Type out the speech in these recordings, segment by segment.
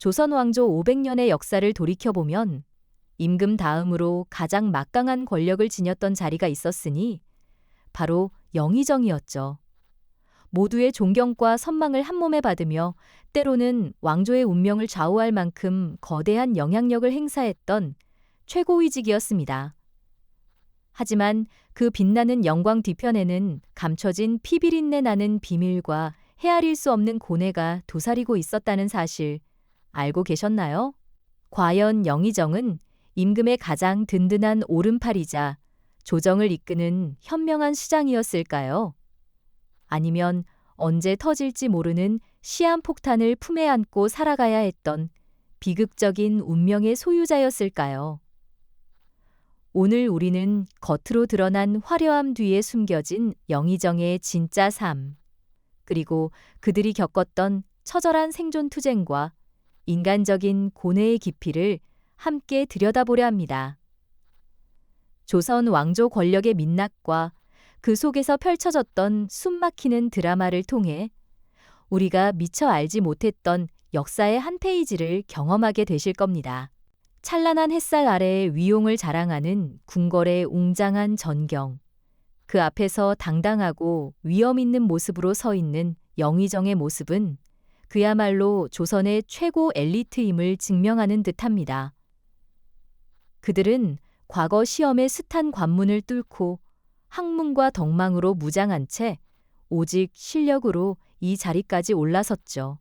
조선 왕조 500년의 역사를 돌이켜보면 임금 다음으로 가장 막강한 권력을 지녔던 자리가 있었으니 바로 영의정이었죠. 모두의 존경과 선망을 한몸에 받으며 때로는 왕조의 운명을 좌우할 만큼 거대한 영향력을 행사했던 최고위직이었습니다. 하지만 그 빛나는 영광 뒤편에는 감춰진 피비린내 나는 비밀과 헤아릴 수 없는 고뇌가 도사리고 있었다는 사실 알고 계셨나요? 과연 영의정은 임금의 가장 든든한 오른팔이자 조정을 이끄는 현명한 수장이었을까요? 아니면 언제 터질지 모르는 시한폭탄을 품에 안고 살아가야 했던 비극적인 운명의 소유자였을까요? 오늘 우리는 겉으로 드러난 화려함 뒤에 숨겨진 영의정의 진짜 삶, 그리고 그들이 겪었던 처절한 생존 투쟁과 인간적인 고뇌의 깊이를 함께 들여다보려 합니다. 조선 왕조 권력의 민낯과 그 속에서 펼쳐졌던 숨막히는 드라마를 통해 우리가 미처 알지 못했던 역사의 한 페이지를 경험하게 되실 겁니다. 찬란한 햇살 아래에 위용을 자랑하는 궁궐의 웅장한 전경, 그 앞에서 당당하고 위엄 있는 모습으로 서 있는 영의정의 모습은 그야말로 조선의 최고 엘리트임을 증명하는 듯합니다. 그들은 과거 시험의 숱한 관문을 뚫고 학문과 덕망으로 무장한 채 오직 실력으로 이 자리까지 올라섰죠.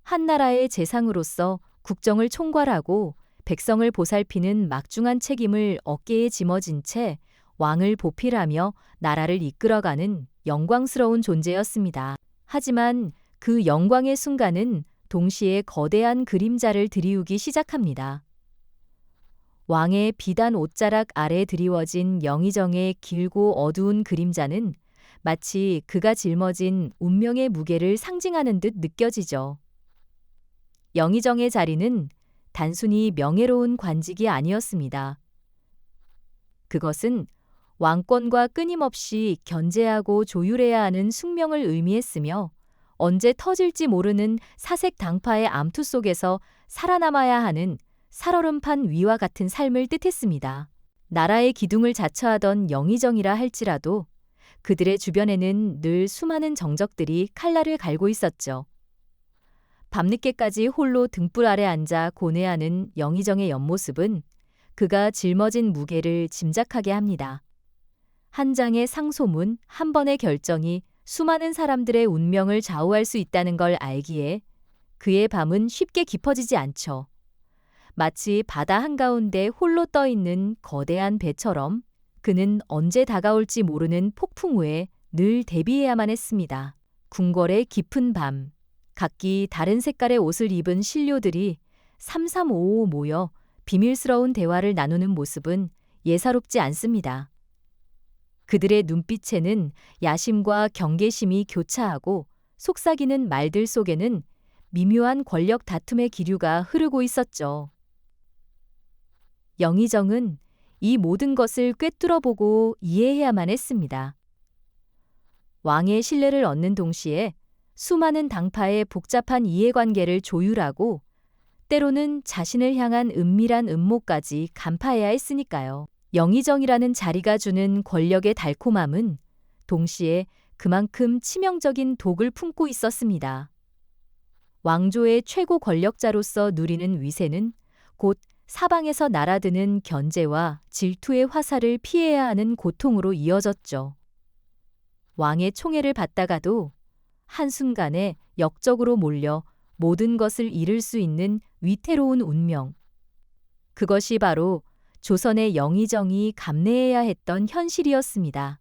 한 나라의 재상으로서 국정을 총괄하고 백성을 보살피는 막중한 책임을 어깨에 짊어진 채 왕을 보필하며 나라를 이끌어가는 영광스러운 존재였습니다. 하지만 그 영광의 순간은 동시에 거대한 그림자를 드리우기 시작합니다. 왕의 비단 옷자락 아래 드리워진 영의정의 길고 어두운 그림자는 마치 그가 짊어진 운명의 무게를 상징하는 듯 느껴지죠. 영의정의 자리는 단순히 명예로운 관직이 아니었습니다. 그것은 왕권과 끊임없이 견제하고 조율해야 하는 숙명을 의미했으며 언제 터질지 모르는 사색 당파의 암투 속에서 살아남아야 하는 살얼음판 위와 같은 삶을 뜻했습니다. 나라의 기둥을 자처하던 영의정이라 할지라도 그들의 주변에는 늘 수많은 정적들이 칼날을 갈고 있었죠. 밤늦게까지 홀로 등불 아래 앉아 고뇌하는 영의정의 옆모습은 그가 짊어진 무게를 짐작하게 합니다. 한 장의 상소문, 한 번의 결정이 수많은 사람들의 운명을 좌우할 수 있다는 걸 알기에 그의 밤은 쉽게 깊어지지 않죠. 마치 바다 한가운데 홀로 떠 있는 거대한 배처럼 그는 언제 다가올지 모르는 폭풍우에 늘 대비해야만 했습니다. 궁궐의 깊은 밤, 각기 다른 색깔의 옷을 입은 신료들이 삼삼오오 모여 비밀스러운 대화를 나누는 모습은 예사롭지 않습니다. 그들의 눈빛에는 야심과 경계심이 교차하고 속삭이는 말들 속에는 미묘한 권력 다툼의 기류가 흐르고 있었죠. 영의정은 이 모든 것을 꿰뚫어보고 이해해야만 했습니다. 왕의 신뢰를 얻는 동시에 수많은 당파의 복잡한 이해관계를 조율하고 때로는 자신을 향한 은밀한 음모까지 간파해야 했으니까요. 영의정이라는 자리가 주는 권력의 달콤함은 동시에 그만큼 치명적인 독을 품고 있었습니다. 왕조의 최고 권력자로서 누리는 위세는 곧 사방에서 날아드는 견제와 질투의 화살을 피해야 하는 고통으로 이어졌죠. 왕의 총애를 받다가도 한순간에 역적으로 몰려 모든 것을 잃을 수 있는 위태로운 운명. 그것이 바로 조선의 영의정이 감내해야 했던 현실이었습니다.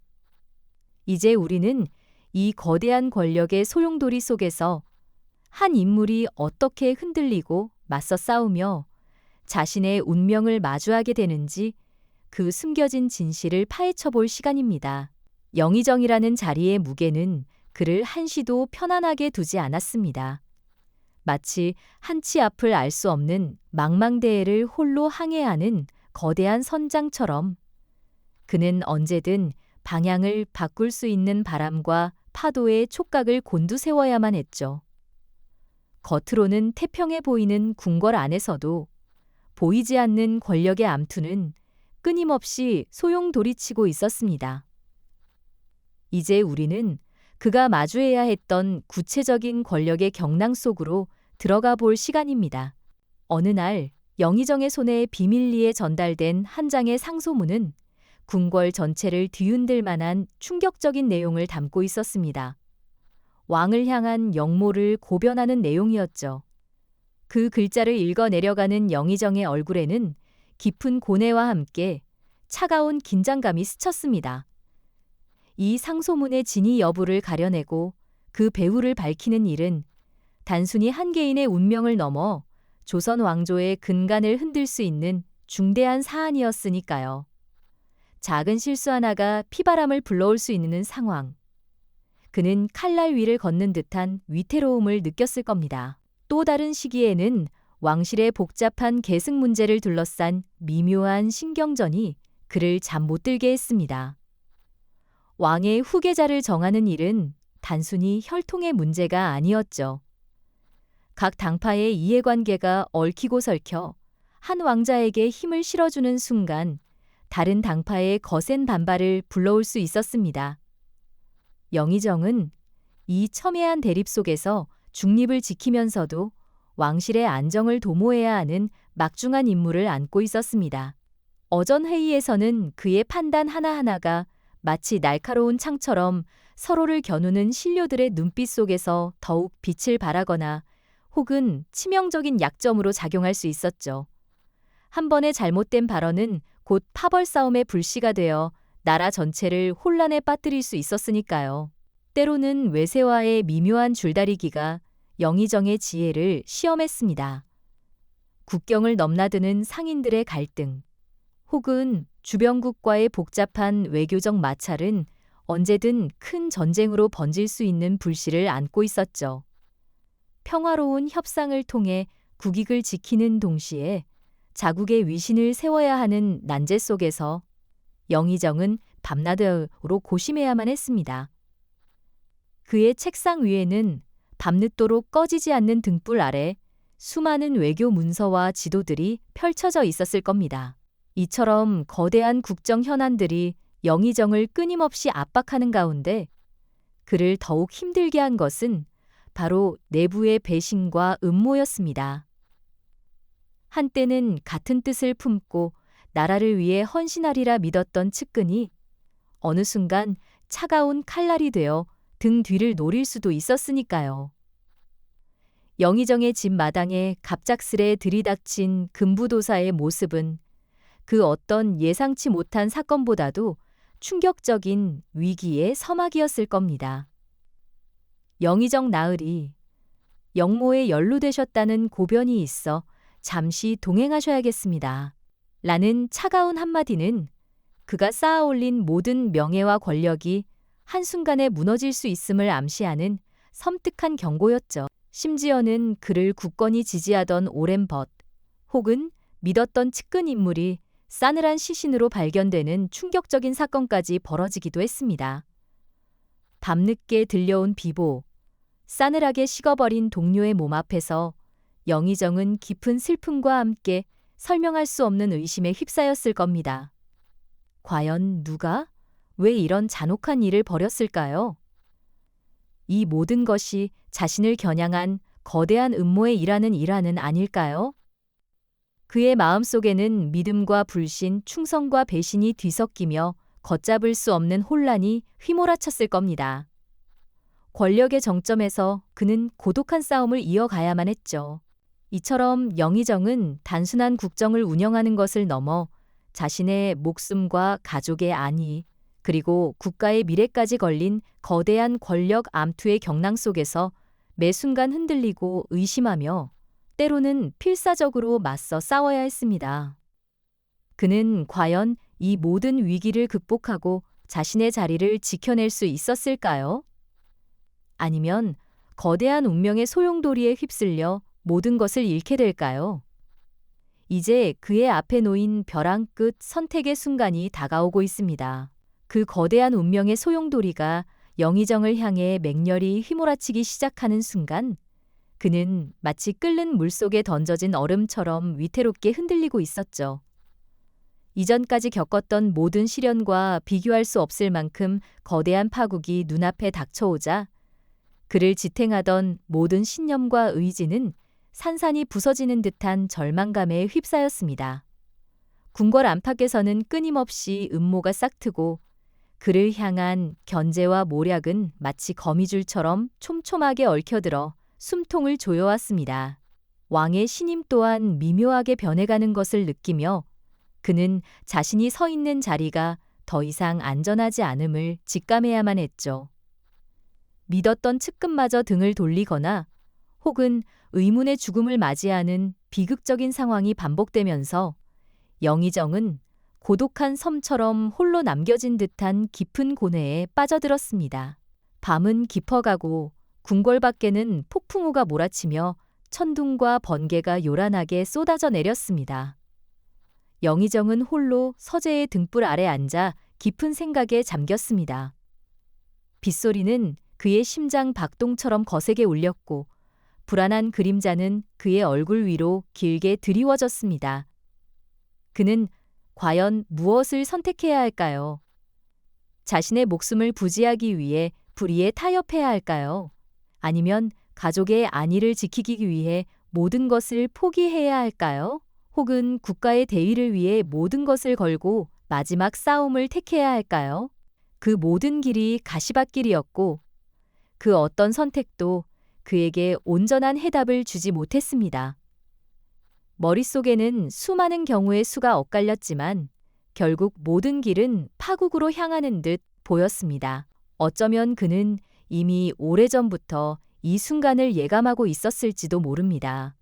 이제 우리는 이 거대한 권력의 소용돌이 속에서 한 인물이 어떻게 흔들리고 맞서 싸우며 자신의 운명을 마주하게 되는지 그 숨겨진 진실을 파헤쳐 볼 시간입니다. 영의정이라는 자리의 무게는 그를 한시도 편안하게 두지 않았습니다. 마치 한치 앞을 알 수 없는 망망대해를 홀로 항해하는 거대한 선장처럼 그는 언제든 방향을 바꿀 수 있는 바람과 파도의 촉각을 곤두세워야만 했죠. 겉으로는 태평해 보이는 궁궐 안에서도 보이지 않는 권력의 암투는 끊임없이 소용돌이치고 있었습니다. 이제 우리는 그가 마주해야 했던 구체적인 권력의 경랑 속으로 들어가 볼 시간입니다. 어느 날 영의정의 손에 비밀리에 전달된 한 장의 상소문은 궁궐 전체를 뒤흔들 만한 충격적인 내용을 담고 있었습니다. 왕을 향한 역모를 고변하는 내용이었죠. 그 글자를 읽어 내려가는 영의정의 얼굴에는 깊은 고뇌와 함께 차가운 긴장감이 스쳤습니다. 이 상소문의 진위 여부를 가려내고 그 배후를 밝히는 일은 단순히 한 개인의 운명을 넘어 조선 왕조의 근간을 흔들 수 있는 중대한 사안이었으니까요. 작은 실수 하나가 피바람을 불러올 수 있는 상황. 그는 칼날 위를 걷는 듯한 위태로움을 느꼈을 겁니다. 또 다른 시기에는 왕실의 복잡한 계승 문제를 둘러싼 미묘한 신경전이 그를 잠 못 들게 했습니다. 왕의 후계자를 정하는 일은 단순히 혈통의 문제가 아니었죠. 각 당파의 이해관계가 얽히고 설켜 한 왕자에게 힘을 실어주는 순간 다른 당파의 거센 반발을 불러올 수 있었습니다. 영의정은 이 첨예한 대립 속에서 중립을 지키면서도 왕실의 안정을 도모해야 하는 막중한 임무를 안고 있었습니다. 어전 회의에서는 그의 판단 하나하나가 마치 날카로운 창처럼 서로를 겨누는 신료들의 눈빛 속에서 더욱 빛을 발하거나 혹은 치명적인 약점으로 작용할 수 있었죠. 한 번의 잘못된 발언은 곧 파벌 싸움의 불씨가 되어 나라 전체를 혼란에 빠뜨릴 수 있었으니까요. 때로는 외세와의 미묘한 줄다리기가 영의정의 지혜를 시험했습니다. 국경을 넘나드는 상인들의 갈등, 혹은 주변국과의 복잡한 외교적 마찰은 언제든 큰 전쟁으로 번질 수 있는 불씨를 안고 있었죠. 평화로운 협상을 통해 국익을 지키는 동시에 자국의 위신을 세워야 하는 난제 속에서 영의정은 밤낮으로 고심해야만 했습니다. 그의 책상 위에는 밤늦도록 꺼지지 않는 등불 아래 수많은 외교 문서와 지도들이 펼쳐져 있었을 겁니다. 이처럼 거대한 국정 현안들이 영의정을 끊임없이 압박하는 가운데 그를 더욱 힘들게 한 것은 바로 내부의 배신과 음모였습니다. 한때는 같은 뜻을 품고 나라를 위해 헌신하리라 믿었던 측근이 어느 순간 차가운 칼날이 되어 등 뒤를 노릴 수도 있었으니까요. 영의정의 집 마당에 갑작스레 들이닥친 금부도사의 모습은 그 어떤 예상치 못한 사건보다도 충격적인 위기의 서막이었을 겁니다. 영의정 나으리, 영모에 연루되셨다는 고변이 있어 잠시 동행하셔야겠습니다. 라는 차가운 한마디는 그가 쌓아올린 모든 명예와 권력이 한순간에 무너질 수 있음을 암시하는 섬뜩한 경고였죠. 심지어는 그를 굳건히 지지하던 오랜 벗, 혹은 믿었던 측근 인물이 싸늘한 시신으로 발견되는 충격적인 사건까지 벌어지기도 했습니다. 밤늦게 들려온 비보, 싸늘하게 식어버린 동료의 몸 앞에서 영의정은 깊은 슬픔과 함께 설명할 수 없는 의심에 휩싸였을 겁니다. 과연 누가, 왜 이런 잔혹한 일을 벌였을까요? 이 모든 것이 자신을 겨냥한 거대한 음모의 일환은 아닐까요? 그의 마음속에는 믿음과 불신, 충성과 배신이 뒤섞이며 걷잡을 수 없는 혼란이 휘몰아쳤을 겁니다. 권력의 정점에서 그는 고독한 싸움을 이어가야만 했죠. 이처럼 영의정은 단순한 국정을 운영하는 것을 넘어 자신의 목숨과 가족의 안위, 그리고 국가의 미래까지 걸린 거대한 권력 암투의 경랑 속에서 매 순간 흔들리고 의심하며 때로는 필사적으로 맞서 싸워야 했습니다. 그는 과연 이 모든 위기를 극복하고 자신의 자리를 지켜낼 수 있었을까요? 아니면 거대한 운명의 소용돌이에 휩쓸려 모든 것을 잃게 될까요? 이제 그의 앞에 놓인 벼랑 끝 선택의 순간이 다가오고 있습니다. 그 거대한 운명의 소용돌이가 영의정을 향해 맹렬히 휘몰아치기 시작하는 순간 그는 마치 끓는 물속에 던져진 얼음처럼 위태롭게 흔들리고 있었죠. 이전까지 겪었던 모든 시련과 비교할 수 없을 만큼 거대한 파국이 눈앞에 닥쳐오자 그를 지탱하던 모든 신념과 의지는 산산이 부서지는 듯한 절망감에 휩싸였습니다. 궁궐 안팎에서는 끊임없이 음모가 싹트고 그를 향한 견제와 모략은 마치 거미줄처럼 촘촘하게 얽혀들어 숨통을 조여왔습니다. 왕의 신임 또한 미묘하게 변해가는 것을 느끼며 그는 자신이 서 있는 자리가 더 이상 안전하지 않음을 직감해야만 했죠. 믿었던 측근마저 등을 돌리거나 혹은 의문의 죽음을 맞이하는 비극적인 상황이 반복되면서 영의정은 고독한 섬처럼 홀로 남겨진 듯한 깊은 고뇌에 빠져들었습니다. 밤은 깊어가고 궁궐 밖에는 폭풍우가 몰아치며 천둥과 번개가 요란하게 쏟아져 내렸습니다. 영의정은 홀로 서재의 등불 아래 앉아 깊은 생각에 잠겼습니다. 빗소리는 그의 심장 박동처럼 거세게 울렸고 불안한 그림자는 그의 얼굴 위로 길게 드리워졌습니다. 그는 과연 무엇을 선택해야 할까요? 자신의 목숨을 부지하기 위해 불의에 타협해야 할까요? 아니면 가족의 안위를 지키기 위해 모든 것을 포기해야 할까요? 혹은 국가의 대의를 위해 모든 것을 걸고 마지막 싸움을 택해야 할까요? 그 모든 길이 가시밭길이었고 그 어떤 선택도 그에게 온전한 해답을 주지 못했습니다. 머릿속에는 수많은 경우의 수가 엇갈렸지만 결국 모든 길은 파국으로 향하는 듯 보였습니다. 어쩌면 그는 이미 오래전부터 이 순간을 예감하고 있었을지도 모릅니다.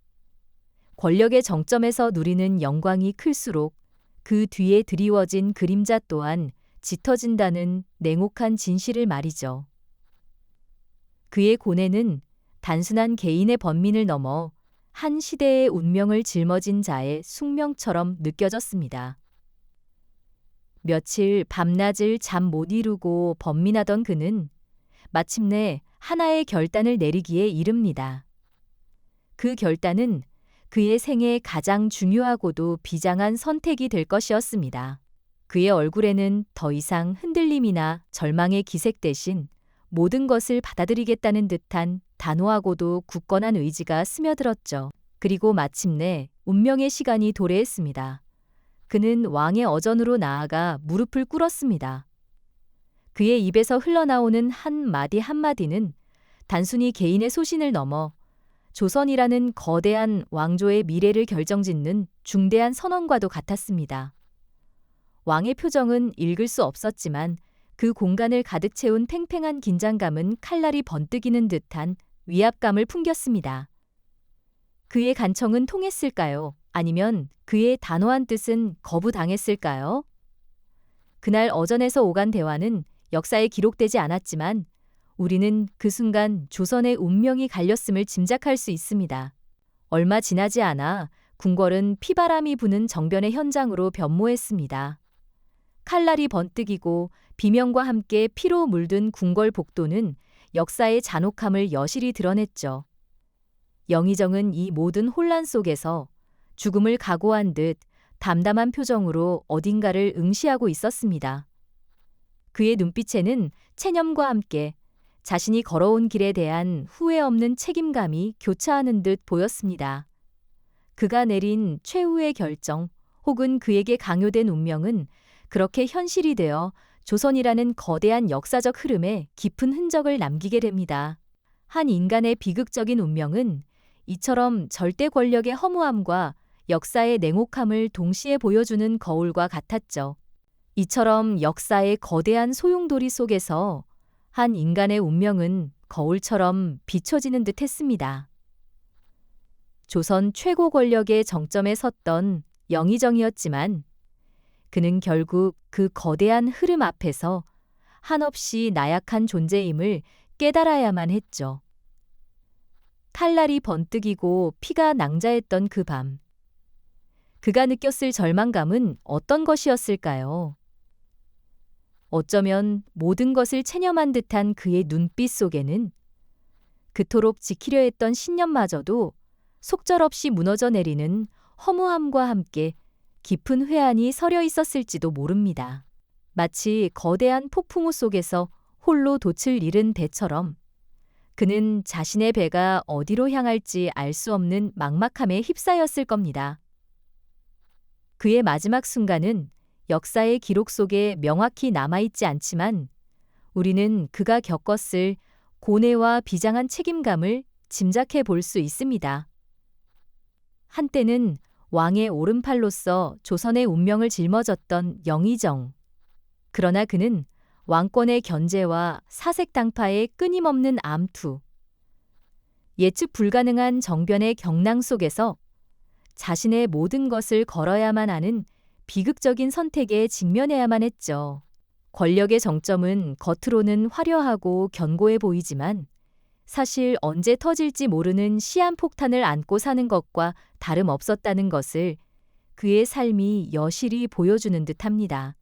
권력의 정점에서 누리는 영광이 클수록 그 뒤에 드리워진 그림자 또한 짙어진다는 냉혹한 진실을 말이죠. 그의 고뇌는 단순한 개인의 번민을 넘어 한 시대의 운명을 짊어진 자의 숙명처럼 느껴졌습니다. 며칠 밤낮을 잠 못 이루고 번민하던 그는 마침내 하나의 결단을 내리기에 이릅니다. 그 결단은 그의 생애 가장 중요하고도 비장한 선택이 될 것이었습니다. 그의 얼굴에는 더 이상 흔들림이나 절망의 기색 대신 모든 것을 받아들이겠다는 듯한 단호하고도 굳건한 의지가 스며들었죠. 그리고 마침내 운명의 시간이 도래했습니다. 그는 왕의 어전으로 나아가 무릎을 꿇었습니다. 그의 입에서 흘러나오는 한마디 한마디는 단순히 개인의 소신을 넘어 조선이라는 거대한 왕조의 미래를 결정짓는 중대한 선언과도 같았습니다. 왕의 표정은 읽을 수 없었지만 그 공간을 가득 채운 팽팽한 긴장감은 칼날이 번뜩이는 듯한 위압감을 풍겼습니다. 그의 간청은 통했을까요? 아니면 그의 단호한 뜻은 거부당했을까요? 그날 어전에서 오간 대화는 역사에 기록되지 않았지만 우리는 그 순간 조선의 운명이 갈렸음을 짐작할 수 있습니다. 얼마 지나지 않아 궁궐은 피바람이 부는 정변의 현장으로 변모했습니다. 칼날이 번뜩이고 비명과 함께 피로 물든 궁궐 복도는 역사의 잔혹함을 여실히 드러냈죠. 영의정은 이 모든 혼란 속에서 죽음을 각오한 듯 담담한 표정으로 어딘가를 응시하고 있었습니다. 그의 눈빛에는 체념과 함께 자신이 걸어온 길에 대한 후회 없는 책임감이 교차하는 듯 보였습니다. 그가 내린 최후의 결정 혹은 그에게 강요된 운명은 그렇게 현실이 되어 조선이라는 거대한 역사적 흐름에 깊은 흔적을 남기게 됩니다. 한 인간의 비극적인 운명은 이처럼 절대 권력의 허무함과 역사의 냉혹함을 동시에 보여주는 거울과 같았죠. 이처럼 역사의 거대한 소용돌이 속에서 한 인간의 운명은 거울처럼 비춰지는 듯 했습니다. 조선 최고 권력의 정점에 섰던 영의정이었지만 그는 결국 그 거대한 흐름 앞에서 한없이 나약한 존재임을 깨달아야만 했죠. 칼날이 번뜩이고 피가 낭자했던 그 밤. 그가 느꼈을 절망감은 어떤 것이었을까요? 어쩌면 모든 것을 체념한 듯한 그의 눈빛 속에는 그토록 지키려 했던 신념마저도 속절없이 무너져 내리는 허무함과 함께 깊은 회한이 서려 있었을지도 모릅니다. 마치 거대한 폭풍우 속에서 홀로 돛을 잃은 배처럼 그는 자신의 배가 어디로 향할지 알 수 없는 막막함에 휩싸였을 겁니다. 그의 마지막 순간은 역사의 기록 속에 명확히 남아있지 않지만 우리는 그가 겪었을 고뇌와 비장한 책임감을 짐작해 볼 수 있습니다. 한때는 왕의 오른팔로서 조선의 운명을 짊어졌던 영의정. 그러나 그는 왕권의 견제와 사색당파의 끊임없는 암투, 예측 불가능한 정변의 경랑 속에서 자신의 모든 것을 걸어야만 하는 비극적인 선택에 직면해야만 했죠. 권력의 정점은 겉으로는 화려하고 견고해 보이지만 사실 언제 터질지 모르는 시한폭탄을 안고 사는 것과 다름없었다는 것을 그의 삶이 여실히 보여주는 듯합니다.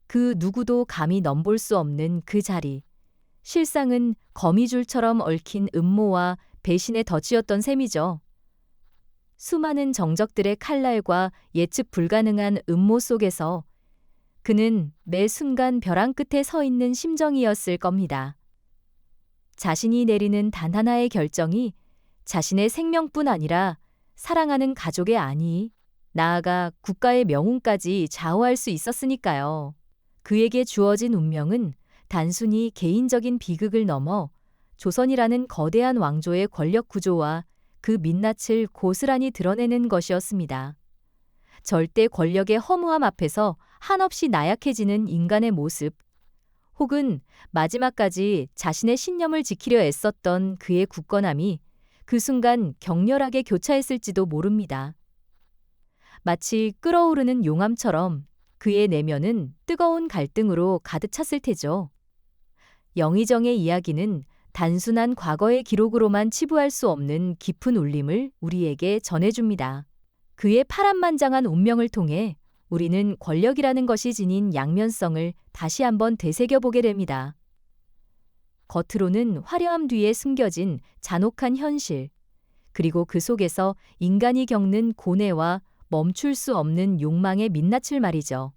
그 누구도 감히 넘볼 수 없는 그 자리, 실상은 거미줄처럼 얽힌 음모와 배신의 덫이었던 셈이죠. 수많은 정적들의 칼날과 예측 불가능한 음모 속에서 그는 매 순간 벼랑 끝에 서 있는 심정이었을 겁니다. 자신이 내리는 단 하나의 결정이 자신의 생명뿐 아니라 사랑하는 가족의 안위, 나아가 국가의 명운까지 좌우할 수 있었으니까요. 그에게 주어진 운명은 단순히 개인적인 비극을 넘어 조선이라는 거대한 왕조의 권력 구조와 그 민낯을 고스란히 드러내는 것이었습니다. 절대 권력의 허무함 앞에서 한없이 나약해지는 인간의 모습, 혹은 마지막까지 자신의 신념을 지키려 애썼던 그의 굳건함이 그 순간 격렬하게 교차했을지도 모릅니다. 마치 끓어오르는 용암처럼 그의 내면은 뜨거운 갈등으로 가득 찼을 테죠. 영의정의 이야기는 단순한 과거의 기록으로만 치부할 수 없는 깊은 울림을 우리에게 전해줍니다. 그의 파란만장한 운명을 통해 우리는 권력이라는 것이 지닌 양면성을 다시 한번 되새겨보게 됩니다. 겉으로는 화려함 뒤에 숨겨진 잔혹한 현실, 그리고 그 속에서 인간이 겪는 고뇌와 멈출 수 없는 욕망의 민낯을 말이죠.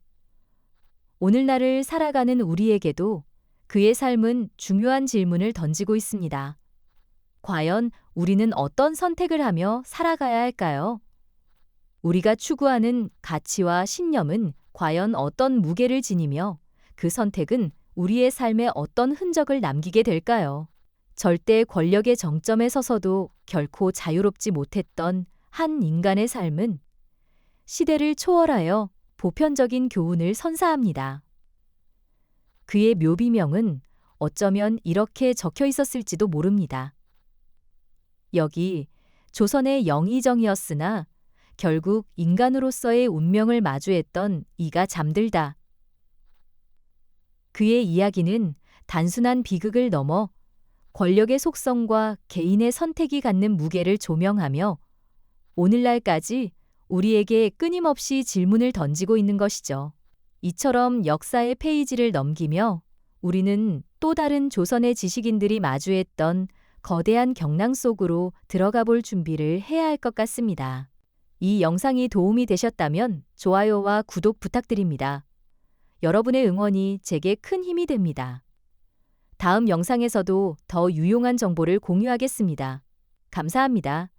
오늘날을 살아가는 우리에게도 그의 삶은 중요한 질문을 던지고 있습니다. 과연 우리는 어떤 선택을 하며 살아가야 할까요? 우리가 추구하는 가치와 신념은 과연 어떤 무게를 지니며 그 선택은 우리의 삶에 어떤 흔적을 남기게 될까요? 절대 권력의 정점에 서서도 결코 자유롭지 못했던 한 인간의 삶은 시대를 초월하여 보편적인 교훈을 선사합니다. 그의 묘비명은 어쩌면 이렇게 적혀 있었을지도 모릅니다. 여기 조선의 영의정이었으나 결국 인간으로서의 운명을 마주했던 이가 잠들다. 그의 이야기는 단순한 비극을 넘어 권력의 속성과 개인의 선택이 갖는 무게를 조명하며 오늘날까지 우리에게 끊임없이 질문을 던지고 있는 것이죠. 이처럼 역사의 페이지를 넘기며 우리는 또 다른 조선의 지식인들이 마주했던 거대한 경랑 속으로 들어가 볼 준비를 해야 할 것 같습니다. 이 영상이 도움이 되셨다면 좋아요와 구독 부탁드립니다. 여러분의 응원이 제게 큰 힘이 됩니다. 다음 영상에서도 더 유용한 정보를 공유하겠습니다. 감사합니다.